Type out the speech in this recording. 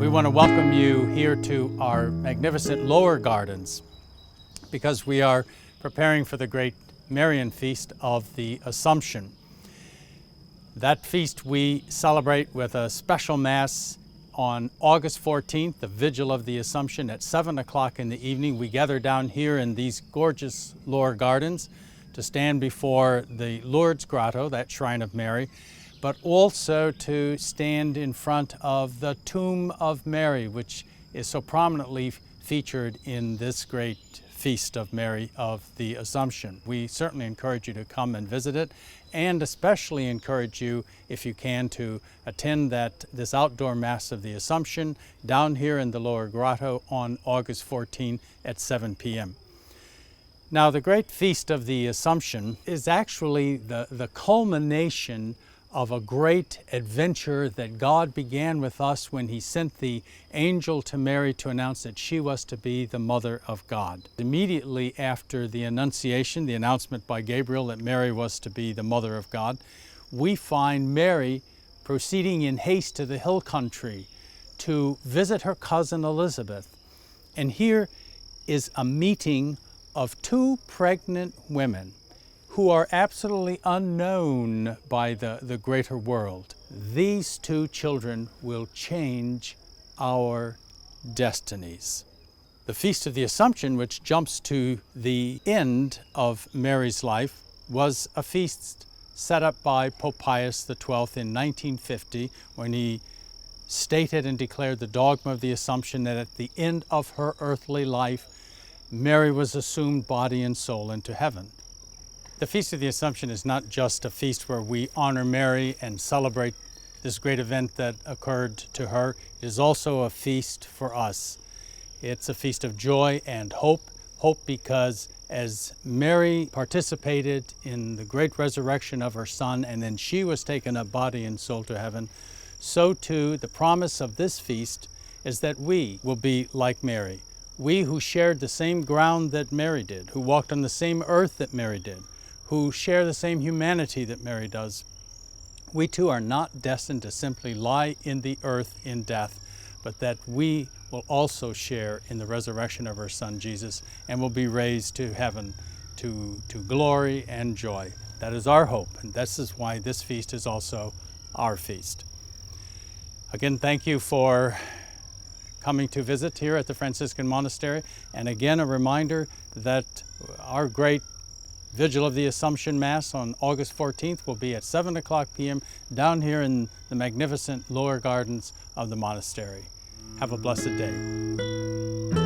We want to welcome you here to our magnificent lower gardens because we are preparing for the great Marian feast of the Assumption. That feast we celebrate with a special Mass on August 14th, the Vigil of the Assumption at 7 o'clock in the evening. We gather down here in these gorgeous lower gardens to stand before the Lourdes Grotto, that shrine of Mary, but also to stand in front of the Tomb of Mary, which is so prominently featured in this great feast of Mary of the Assumption. We certainly encourage you to come and visit it, and especially encourage you, if you can, to attend this outdoor Mass of the Assumption down here in the Lower Grotto on August 14 at 7 p.m. Now, the great feast of the Assumption is actually the culmination of a great adventure that God began with us when He sent the angel to Mary to announce that she was to be the Mother of God. Immediately after the Annunciation, the announcement by Gabriel that Mary was to be the Mother of God, we find Mary proceeding in haste to the hill country to visit her cousin Elizabeth. And here is a meeting of two pregnant women who are absolutely unknown by the greater world. These two children will change our destinies. The Feast of the Assumption, which jumps to the end of Mary's life, was a feast set up by Pope Pius XII in 1950 when he stated and declared the dogma of the Assumption that at the end of her earthly life, Mary was assumed body and soul into heaven. The Feast of the Assumption is not just a feast where we honor Mary and celebrate this great event that occurred to her. It is also a feast for us. It's a feast of joy and hope. Hope because as Mary participated in the great resurrection of her Son, and then she was taken up body and soul to heaven, so too the promise of this feast is that we will be like Mary. We who shared the same ground that Mary did, who walked on the same earth that Mary did, who share the same humanity that Mary does, we too are not destined to simply lie in the earth in death, but that we will also share in the resurrection of her Son Jesus and will be raised to heaven, to glory and joy. That is our hope, and this is why this feast is also our feast. Again, thank you for coming to visit here at the Franciscan Monastery, and again a reminder that our great Vigil of the Assumption Mass on August 14th will be at 7 o'clock p.m. down here in the magnificent lower gardens of the monastery. Have a blessed day.